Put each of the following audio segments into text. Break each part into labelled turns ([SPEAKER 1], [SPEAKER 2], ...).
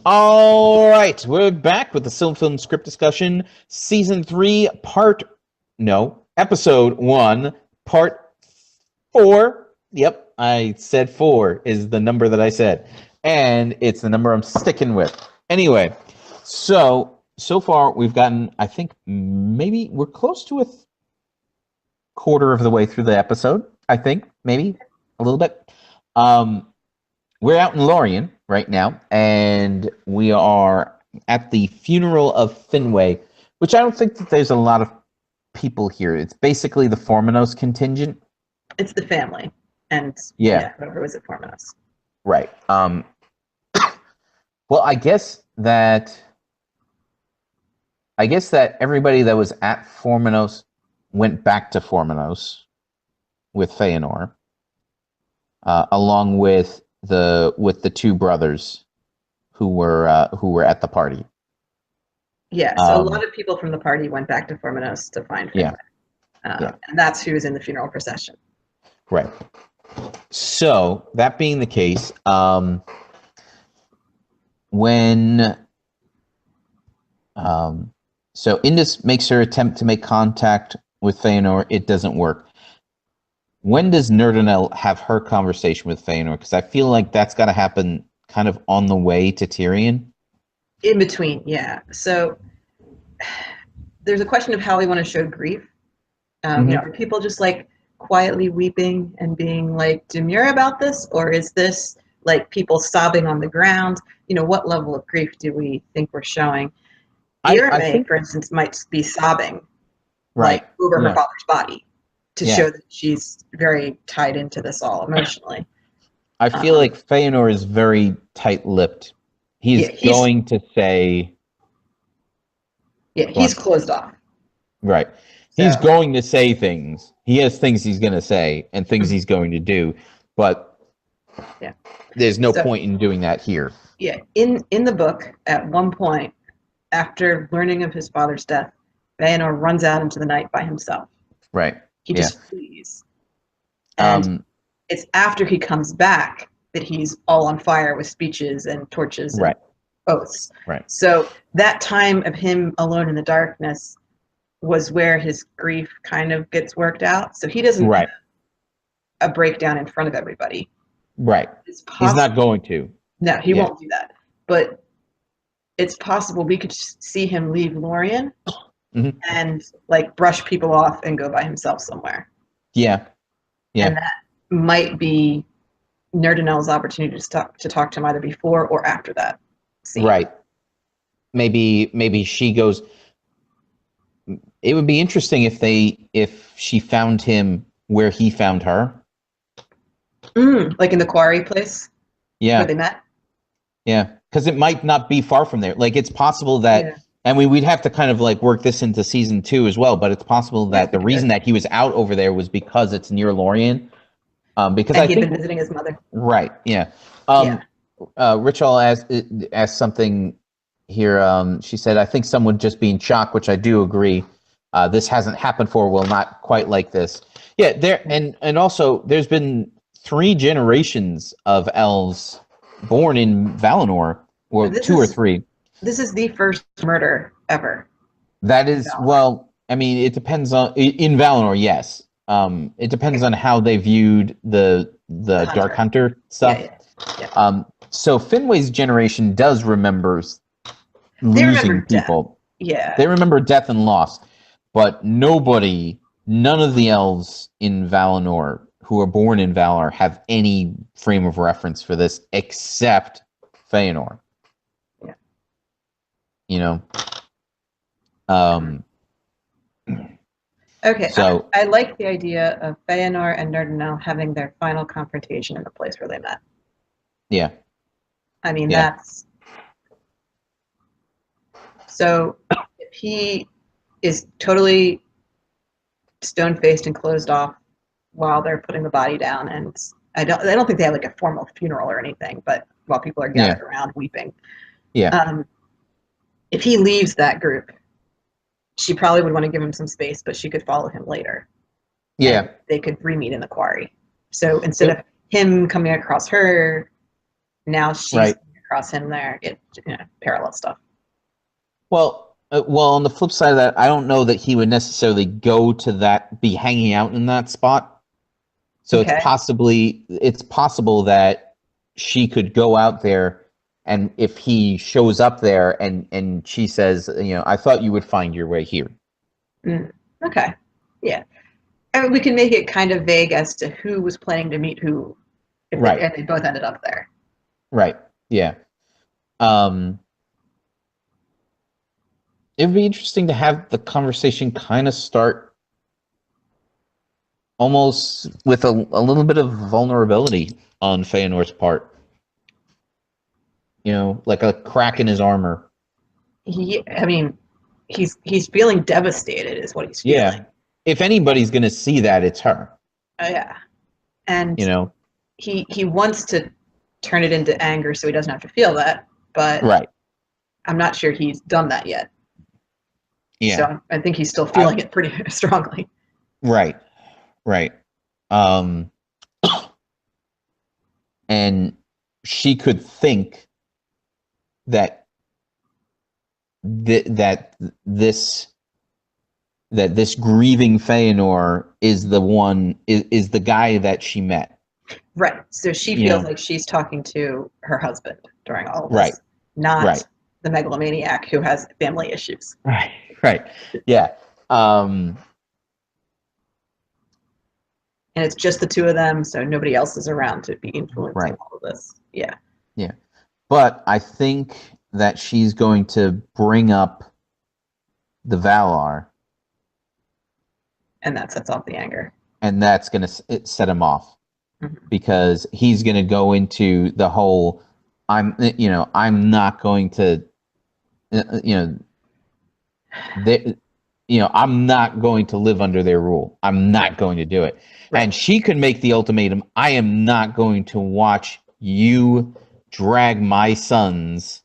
[SPEAKER 1] All right, we're back with the SilmFilm script discussion, season 3, episode 1, part 4. Yep, I said 4 is the number that I said, and it's the number I'm sticking with. Anyway, so far we've gotten, I think maybe we're close to a quarter of the way through the episode. I think maybe a little bit. We're out in Lorien right now, and we are at the funeral of Finwë, which I don't think that there's a lot of people here. It's basically the Formanos contingent.
[SPEAKER 2] It's the family, and whoever was at Formanos.
[SPEAKER 1] Right. Well, I guess that everybody that was at Formanos went back to Formanos with Feanor, along with the two brothers who were at the party.
[SPEAKER 2] Yeah, so a lot of people from the party went back to Formanos to find Finwë. And that's who was in the funeral procession.
[SPEAKER 1] Right. So, that being the case, so Indus makes her attempt to make contact with Feanor, it doesn't work. When does Nerdanel have her conversation with Feanor? Because I feel like that's got to happen kind of on the way to Tyrion.
[SPEAKER 2] In between, yeah. So there's a question of how we want to show grief. Are people just like quietly weeping and being like demure about this, or is this like people sobbing on the ground? What level of grief do we think we're showing? I think, for instance, might be sobbing, like over her father's body, to show that she's very tied into this all emotionally.
[SPEAKER 1] I feel like Feanor is very tight-lipped. He's going to say...
[SPEAKER 2] Yeah, he's closed off.
[SPEAKER 1] Right. So. He's going to say things. He has things he's going to say and things he's going to do, but there's no point in doing that here.
[SPEAKER 2] Yeah, in the book, at one point, after learning of his father's death, Feanor runs out into the night by himself.
[SPEAKER 1] Right.
[SPEAKER 2] He just flees. And it's after he comes back that he's all on fire with speeches and torches and oaths.
[SPEAKER 1] Right.
[SPEAKER 2] So that time of him alone in the darkness was where his grief kind of gets worked out. So he doesn't have a breakdown in front of everybody.
[SPEAKER 1] Right. He's not going to.
[SPEAKER 2] No, he won't do that. But it's possible we could see him leave Lorien and like brush people off and go by himself somewhere.
[SPEAKER 1] Yeah.
[SPEAKER 2] And that might be Nerdanel's opportunity to talk to him either before or after that scene.
[SPEAKER 1] Right. Maybe she goes. It would be interesting if she found him where he found her.
[SPEAKER 2] Like in the quarry place?
[SPEAKER 1] Yeah.
[SPEAKER 2] Where they met?
[SPEAKER 1] Yeah. Because it might not be far from there. Like, it's possible that, and we'd have to kind of like work this into season 2 as well, but it's possible that the reason that he was out over there was because it's near Lorien. Because
[SPEAKER 2] and he'd been visiting his mother.
[SPEAKER 1] Right, yeah. Richel asked something here. She said, I think some would just be in shock, which I do agree. This hasn't happened before, well, not quite like this. Yeah, and also, there's been 3 generations of elves born in Valinor, or 2 or 3.
[SPEAKER 2] This is the first murder ever.
[SPEAKER 1] That is, well, I mean, it depends on, in Valinor, yes. It depends on how they viewed the Dark Hunter stuff. Yeah. So Finwë's generation does remember losing people.
[SPEAKER 2] Yeah.
[SPEAKER 1] They remember death and loss, but none of the elves in Valinor who are born in Valinor have any frame of reference for this except Feanor. Yeah.
[SPEAKER 2] Okay,
[SPEAKER 1] so
[SPEAKER 2] I like the idea of Feanor and Nerdanel having their final confrontation in the place where they met.
[SPEAKER 1] Yeah.
[SPEAKER 2] I mean, that's... So, if he is totally stone-faced and closed off while they're putting the body down, and I don't think they have like a formal funeral or anything, but while people are gathered around weeping.
[SPEAKER 1] Yeah.
[SPEAKER 2] If he leaves that group, she probably would want to give him some space, but she could follow him later.
[SPEAKER 1] Yeah.
[SPEAKER 2] They could re-meet in the quarry. So instead of him coming across her, now she's coming across him there. It parallel stuff.
[SPEAKER 1] Well, on the flip side of that, I don't know that he would necessarily go to that, be hanging out in that spot. So
[SPEAKER 2] Okay.
[SPEAKER 1] it's possible that she could go out there, and if he shows up there and she says, I thought you would find your way here.
[SPEAKER 2] Okay. Yeah. I mean, we can make it kind of vague as to who was planning to meet who,
[SPEAKER 1] Right.
[SPEAKER 2] and they both ended up there.
[SPEAKER 1] Right. Yeah. It'd be interesting to have the conversation kind of start almost with a little bit of vulnerability on Feanor's part. Like a crack in his armor.
[SPEAKER 2] I mean, he's feeling devastated, is what he's feeling.
[SPEAKER 1] Yeah. If anybody's going to see that, it's her.
[SPEAKER 2] Yeah. And he wants to turn it into anger so he doesn't have to feel that, but
[SPEAKER 1] right.
[SPEAKER 2] I'm not sure he's done that yet.
[SPEAKER 1] Yeah.
[SPEAKER 2] So I think he's still feeling it pretty strongly.
[SPEAKER 1] Right. Right. And she could think that this grieving Feanor is the one, is the guy that she met.
[SPEAKER 2] Right. So she feels like she's talking to her husband during all of this,
[SPEAKER 1] right.
[SPEAKER 2] not
[SPEAKER 1] right.
[SPEAKER 2] the megalomaniac who has family issues.
[SPEAKER 1] Right. Right. Yeah.
[SPEAKER 2] And it's just the two of them, so nobody else is around to be influencing all of this. Yeah.
[SPEAKER 1] Yeah. But I think that she's going to bring up the Valar.
[SPEAKER 2] And that sets off the anger.
[SPEAKER 1] And that's going to set him off. Because he's going to go into the whole, I'm not going to, I'm not going to live under their rule. I'm not going to do it. Right. And she could make the ultimatum, I am not going to watch you drag my sons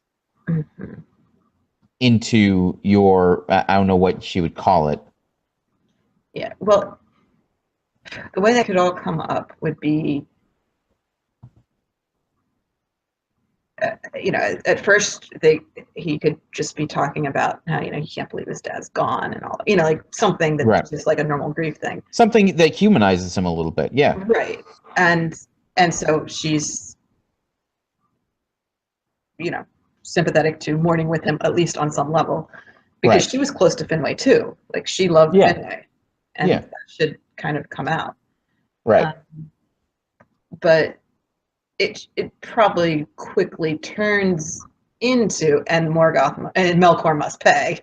[SPEAKER 1] into your, I don't know what she would call it.
[SPEAKER 2] Yeah, well, the way that could all come up would be, at first he could just be talking about how, he can't believe his dad's gone and all that, like something that's just like a normal grief thing.
[SPEAKER 1] Something that humanizes him a little bit, yeah.
[SPEAKER 2] Right. And so she's, sympathetic to mourning with him, at least on some level, because she was close to Finwë too. Like, she loved Finwë, and that should kind of come out.
[SPEAKER 1] Right.
[SPEAKER 2] But it probably quickly turns into, and Morgoth and Melkor must pay,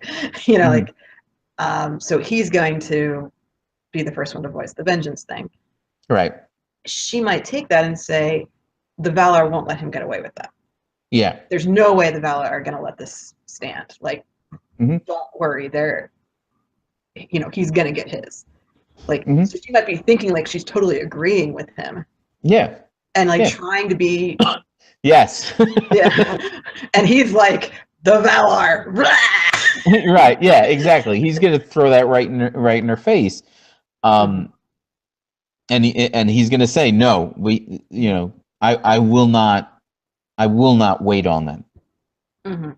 [SPEAKER 2] so he's going to be the first one to voice the vengeance thing.
[SPEAKER 1] Right.
[SPEAKER 2] She might take that and say, the Valar won't let him get away with that.
[SPEAKER 1] Yeah.
[SPEAKER 2] There's no way the Valar are going to let this stand. Like, don't worry, he's going to get his. Like, so she might be thinking like she's totally agreeing with him.
[SPEAKER 1] Yeah.
[SPEAKER 2] And like trying to be.
[SPEAKER 1] Yes.
[SPEAKER 2] Yeah. And he's like, the Valar.
[SPEAKER 1] Right. Yeah, exactly. He's going to throw that right in her face. And he's going to say, no, I will not wait on them.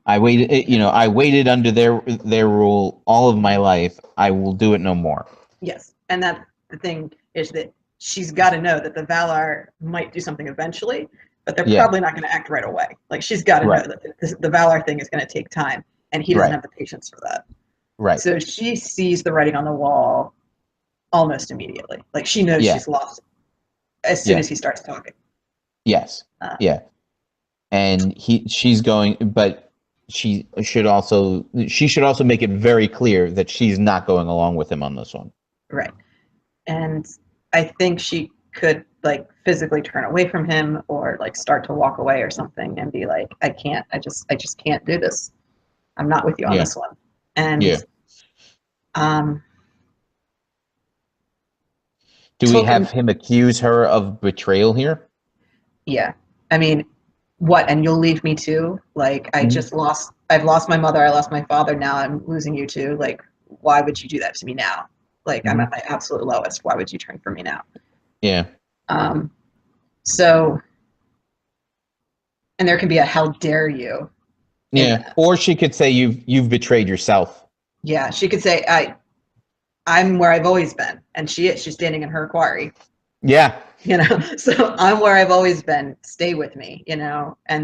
[SPEAKER 1] I waited under their rule all of my life. I will do it no more.
[SPEAKER 2] Yes. And that's the thing, is that she's got to know that the Valar might do something eventually, but they're probably not going to act right away. Like, she's got to know that the Valar thing is going to take time, and he doesn't have the patience for that.
[SPEAKER 1] Right.
[SPEAKER 2] So she sees the writing on the wall almost immediately. Like, she knows she's lost as soon as he starts talking.
[SPEAKER 1] Yes. And she's going, but she should also make it very clear that she's not going along with him on this one.
[SPEAKER 2] Right. And I think she could like physically turn away from him, or like start to walk away or something, and be like, I just can't do this. I'm not with you on this one. And
[SPEAKER 1] do we have him accuse her of betrayal here?
[SPEAKER 2] Yeah. I mean, what, and you'll leave me too? Like, I've lost my mother, I lost my father, now I'm losing you too. Like, why would you do that to me now? Like, I'm at my absolute lowest. Why would you turn from me now?
[SPEAKER 1] Yeah.
[SPEAKER 2] So, And there can be a "how dare you."
[SPEAKER 1] Yeah. Or she could say you've betrayed yourself.
[SPEAKER 2] Yeah, she could say I'm where I've always been, and she's standing in her quarry.
[SPEAKER 1] Yeah.
[SPEAKER 2] So I'm where I've always been. Stay with me, and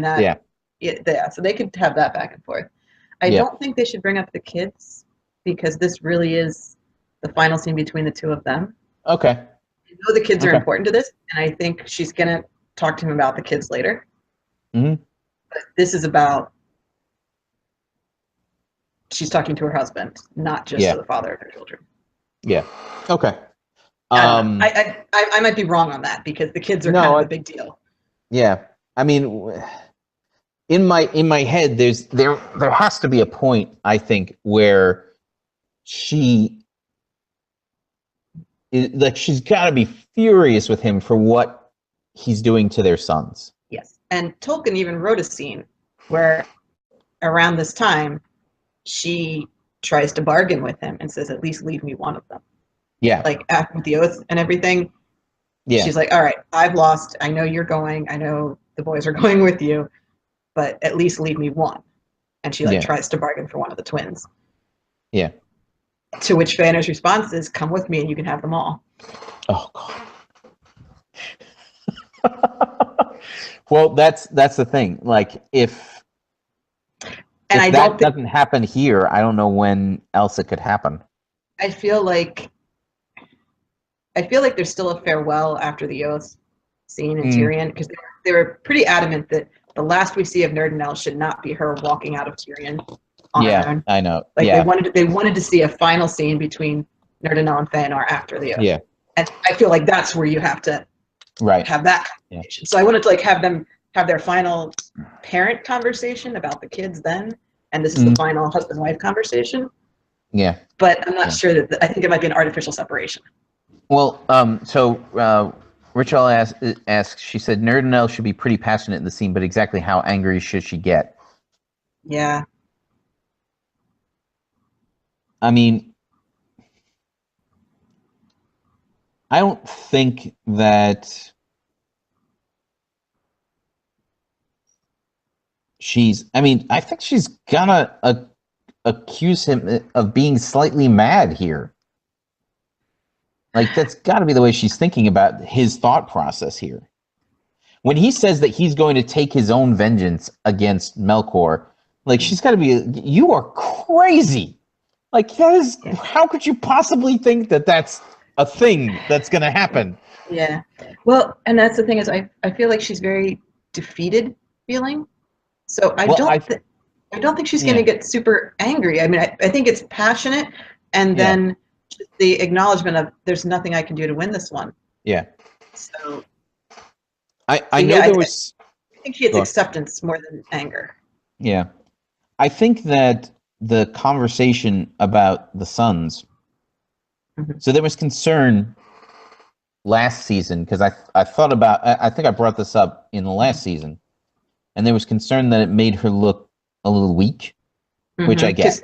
[SPEAKER 2] that. Yeah. So they could have that back and forth. I don't think they should bring up the kids because this really is the final scene between the two of them.
[SPEAKER 1] Okay.
[SPEAKER 2] I know the kids are important to this, and I think she's gonna talk to him about the kids later.
[SPEAKER 1] Mm-hmm.
[SPEAKER 2] But this is about she's talking to her husband, not just to the father of her children.
[SPEAKER 1] Yeah. Okay.
[SPEAKER 2] I might be wrong on that because the kids are kind of a big deal.
[SPEAKER 1] Yeah. I mean, in my head, there has to be a point, I think, where she's got to be furious with him for what he's doing to their sons.
[SPEAKER 2] Yes. And Tolkien even wrote a scene where around this time she tries to bargain with him and says, at least leave me one of them.
[SPEAKER 1] Yeah.
[SPEAKER 2] Like after the oath and everything. Yeah. She's like, all right, I've lost. I know you're going. I know the boys are going with you, but at least leave me one. And she tries to bargain for one of the twins.
[SPEAKER 1] Yeah.
[SPEAKER 2] To which Feanor's response is, come with me and you can have them all.
[SPEAKER 1] Oh, God. Well, that's the thing. Like, if that doesn't happen here, I don't know when else it could happen.
[SPEAKER 2] I feel like there's still a farewell after the oath scene in Tyrion, because they were pretty adamant that the last we see of Nerdanel should not be her walking out of Tyrion on her own.
[SPEAKER 1] I know.
[SPEAKER 2] Like they wanted to see a final scene between Nerdanel and Feanor after the oath.
[SPEAKER 1] Yeah.
[SPEAKER 2] And I feel like that's where you have to have that conversation. So I wanted to have them have their final parent conversation about the kids then, and this is the final husband-wife conversation.
[SPEAKER 1] Yeah.
[SPEAKER 2] But I'm not sure that I think it might be an artificial separation.
[SPEAKER 1] Well, so Rachel asks, she said, Nerdanel should be pretty passionate in the scene, but exactly how angry should she get?
[SPEAKER 2] Yeah.
[SPEAKER 1] I mean, I don't think that I think she's gonna accuse him of being slightly mad here. Like, that's got to be the way she's thinking about his thought process here. When he says that he's going to take his own vengeance against Melkor, like, she's got to be, you are crazy. Like, that is, how could you possibly think that that's a thing that's going to happen?
[SPEAKER 2] Yeah. Well, and that's the thing is I feel like she's very defeated feeling. So I don't think she's going to get super angry. I mean, I think it's passionate, and then the acknowledgement of there's nothing I can do to win this one.
[SPEAKER 1] Yeah.
[SPEAKER 2] So
[SPEAKER 1] I know there was.
[SPEAKER 2] I think she has acceptance more than anger.
[SPEAKER 1] Yeah, I think that the conversation about the sons. So there was concern last season because I thought about. I think I brought this up in the last season, and there was concern that it made her look a little weak, which I get.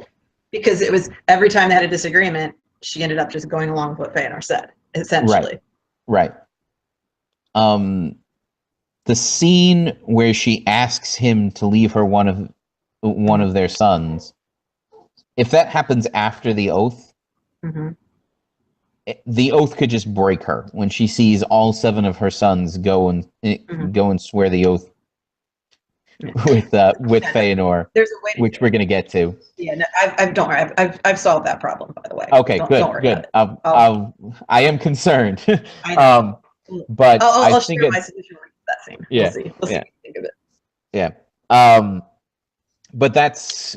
[SPEAKER 2] Because it was every time they had a disagreement, she ended up just going along with what Feanor said, essentially.
[SPEAKER 1] Right. The scene where she asks him to leave her one of their sons, if that happens after the oath, the oath could just break her when she sees all 7 of her sons go and swear the oath with Feanor, which we're gonna get to.
[SPEAKER 2] Yeah, no, don't worry. I've solved that problem, by the way.
[SPEAKER 1] Okay, good. I am concerned. But
[SPEAKER 2] I'll share my solution with that scene.
[SPEAKER 1] Yeah,
[SPEAKER 2] we'll see what you think of it.
[SPEAKER 1] Yeah. But that's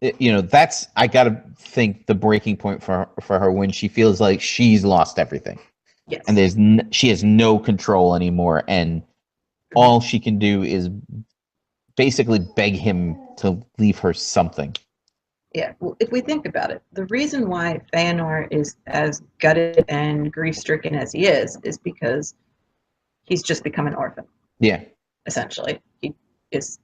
[SPEAKER 1] I gotta think the breaking point for her when she feels like she's lost everything.
[SPEAKER 2] Yes.
[SPEAKER 1] And she has no control anymore, and all she can do is basically beg him to leave her something.
[SPEAKER 2] Yeah, well, if we think about it, the reason why Feanor is as gutted and grief-stricken as he is because he's just become an orphan.
[SPEAKER 1] Yeah.
[SPEAKER 2] Essentially. He's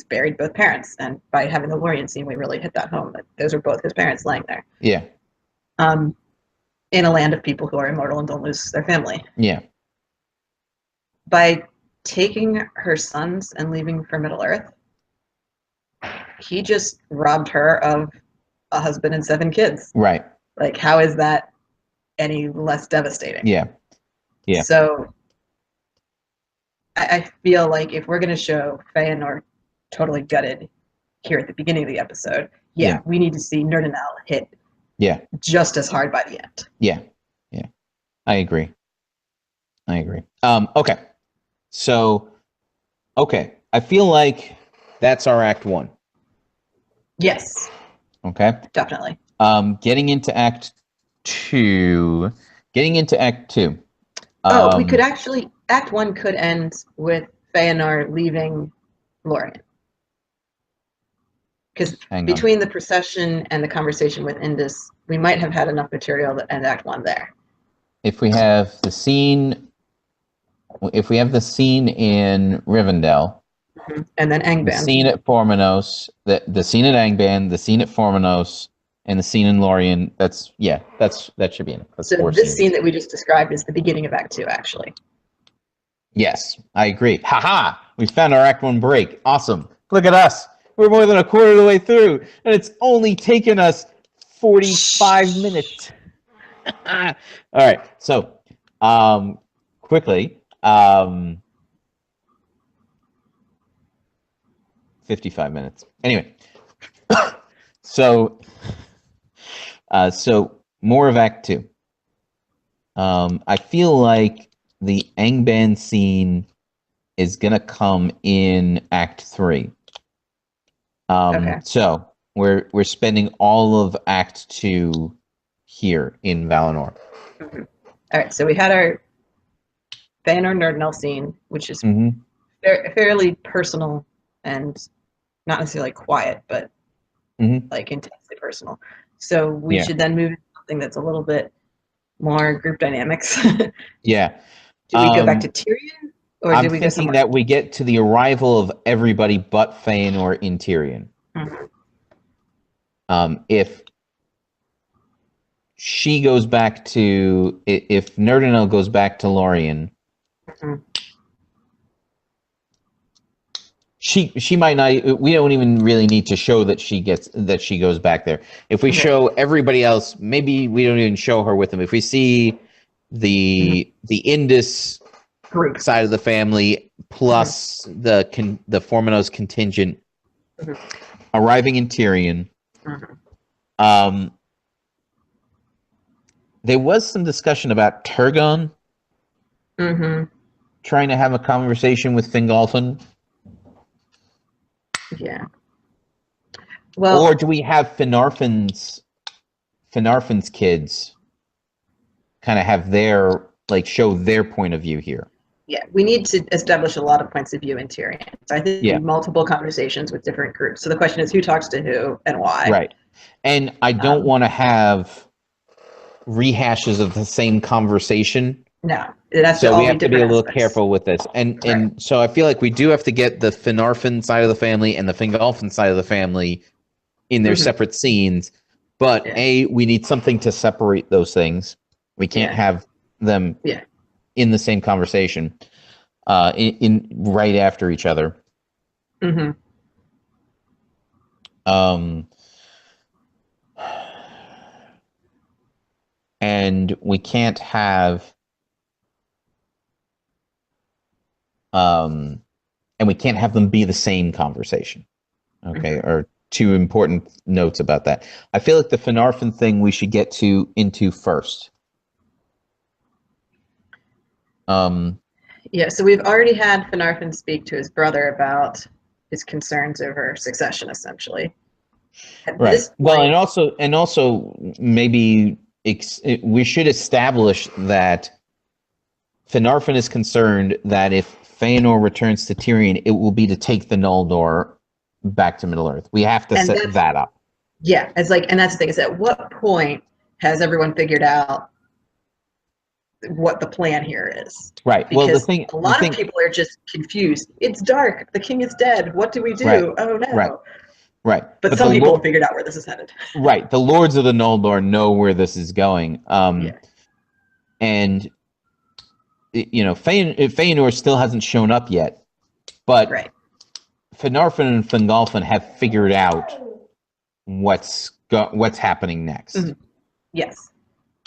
[SPEAKER 2] buried both parents, and by having the Lorien scene, we really hit that home, that those are both his parents laying there.
[SPEAKER 1] Yeah.
[SPEAKER 2] In a land of people who are immortal and don't lose their family.
[SPEAKER 1] Yeah.
[SPEAKER 2] By taking her sons and leaving for Middle Earth, he just robbed her of a husband and 7 kids.
[SPEAKER 1] Right.
[SPEAKER 2] Like, how is that any less devastating?
[SPEAKER 1] Yeah. Yeah.
[SPEAKER 2] So I feel like if we're going to show Feanor totally gutted here at the beginning of the episode, we need to see Nerdanel hit just as hard by the end.
[SPEAKER 1] Yeah. Yeah. I agree. Okay. So, I feel like that's our Act 1.
[SPEAKER 2] Yes.
[SPEAKER 1] Okay.
[SPEAKER 2] Definitely.
[SPEAKER 1] Getting into Act 2.
[SPEAKER 2] We could actually, Act 1 could end with Feanor leaving Lorien. Because between the procession and the conversation with Indus, we might have had enough material to end Act 1 there.
[SPEAKER 1] If we have the scene in Rivendell,
[SPEAKER 2] and then Angband,
[SPEAKER 1] the scene at Formenos, the scene at Angband, the scene at Formenos, and the scene in Lorien, that should be in it.
[SPEAKER 2] So this scene that we just described is the beginning of Act 2, actually.
[SPEAKER 1] Yes, I agree. Haha! We found our Act 1 break. Awesome. Look at us. We're more than a quarter of the way through, and it's only taken us 45 minutes. All right. So, quickly, 55 minutes. Anyway, so more of Act 2. I feel like the Angband scene is gonna come in Act 3. So we're spending all of Act 2 here in Valinor.
[SPEAKER 2] Mm-hmm. All right, so we had our Feanor Nerdanel scene, which is fairly personal and not necessarily quiet, but like intensely personal. So we should then move to something that's a little bit more group dynamics.
[SPEAKER 1] Yeah.
[SPEAKER 2] Do we go back to Tyrion? Or
[SPEAKER 1] I'm
[SPEAKER 2] do we
[SPEAKER 1] thinking that we get to the arrival of everybody but Feanor in Tyrion. If she goes back to, if Nerdanel goes back to Lorien, she might not. We don't even really need to show that she goes back there. If we show everybody else, maybe we don't even show her with them. If we see the Indus
[SPEAKER 2] group
[SPEAKER 1] side of the family plus the Formenos contingent arriving in Tyrion. There was some discussion about Turgon trying to have a conversation with Fingolfin.
[SPEAKER 2] Yeah. Well,
[SPEAKER 1] or do we have Finarfin's kids kind of have their, like, show their point of view here?
[SPEAKER 2] Yeah, we need to establish a lot of points of view in Tyrion. So I think multiple conversations with different groups. So the question is, who talks to who and why?
[SPEAKER 1] Right. And I don't want to have rehashes of the same conversation.
[SPEAKER 2] No, it has
[SPEAKER 1] so
[SPEAKER 2] to
[SPEAKER 1] we have to be a little
[SPEAKER 2] aspects.
[SPEAKER 1] careful with this. And so I feel like we do have to get the Finarfin side of the family and the Fingolfin side of the family in their separate scenes. But we need something to separate those things. We can't have them in the same conversation in right after each other. And we can't have them be the same conversation. Okay, or two important notes about that. I feel like the Finarfin thing we should get into first.
[SPEAKER 2] Yeah, so we've already had Finarfin speak to his brother about his concerns over succession, essentially.
[SPEAKER 1] Right. Well, and also maybe we should establish that Finarfin is concerned that if Feanor returns to Tyrion, it will be to take the Noldor back to Middle Earth. We have to set that up.
[SPEAKER 2] Yeah, it's like, and that's the thing, is at what point has everyone figured out what the plan here is?
[SPEAKER 1] Right.
[SPEAKER 2] Because a lot of people are just confused. It's dark. The king is dead. What do we do?
[SPEAKER 1] Right.
[SPEAKER 2] Oh no.
[SPEAKER 1] Right.
[SPEAKER 2] But some people have figured out where this is headed.
[SPEAKER 1] Right. The Lords of the Noldor know where this is going. And Feanor still hasn't shown up yet, but
[SPEAKER 2] Right.
[SPEAKER 1] Finarfin and Fingalfin have figured out what's happening next.
[SPEAKER 2] Mm-hmm. Yes.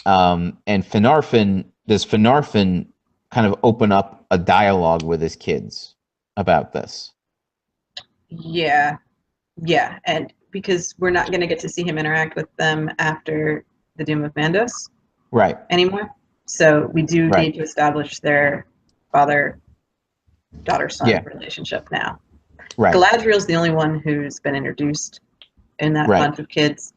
[SPEAKER 1] And does Finarfin kind of open up a dialogue with his kids about this?
[SPEAKER 2] Yeah. Yeah. And because we're not going to get to see him interact with them after the Doom of Mandos
[SPEAKER 1] Right.
[SPEAKER 2] anymore. So we do
[SPEAKER 1] Right.
[SPEAKER 2] need to establish their father-daughter-son relationship now.
[SPEAKER 1] Right.
[SPEAKER 2] Galadriel's the only one who's been introduced in that bunch of kids.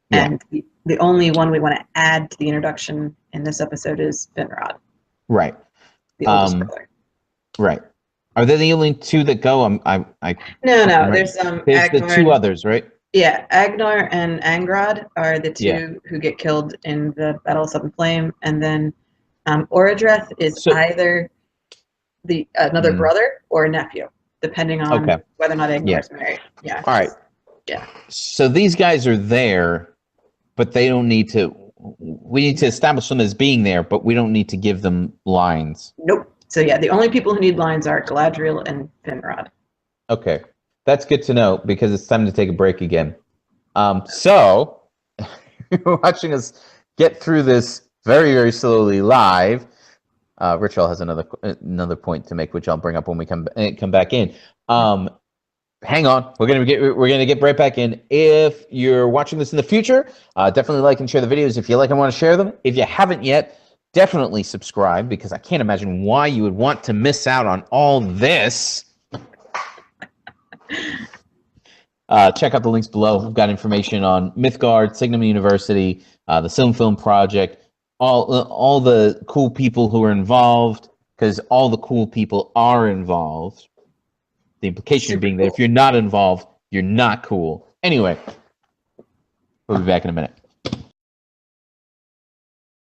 [SPEAKER 1] Yeah.
[SPEAKER 2] And the only one we want to add to the introduction in this episode is Finrod.
[SPEAKER 1] Right.
[SPEAKER 2] The oldest brother.
[SPEAKER 1] Right. Are they the only two that go?
[SPEAKER 2] No.
[SPEAKER 1] There's
[SPEAKER 2] Agnor
[SPEAKER 1] the two others, right?
[SPEAKER 2] Yeah, Agnor and Angrod are the two who get killed in the Battle of Seven Flame, and then Orodreth is either another brother or a nephew, depending on whether or not Agnor is married. Yeah.
[SPEAKER 1] All right.
[SPEAKER 2] Yeah.
[SPEAKER 1] So these guys are there, but they don't need to. We need to establish them as being there, but we don't need to give them lines.
[SPEAKER 2] Nope. So yeah, the only people who need lines are Galadriel and Finrod.
[SPEAKER 1] Okay. That's good to know because it's time to take a break again. So, you're watching us get through this very, very slowly live. Richel has another point to make, which I'll bring up when we come back in. Hang on, we're gonna get right back in. If you're watching this in the future, definitely like and share the videos if you like and want to share them. If you haven't yet, definitely subscribe because I can't imagine why you would want to miss out on all this. Check out the links below. We've got information on Mythgard, Signum University, the SilmFilm project, all the cool people who are involved, because all the cool people are involved. The implication being that if you're not involved, you're not cool. Anyway, we'll be back in a minute.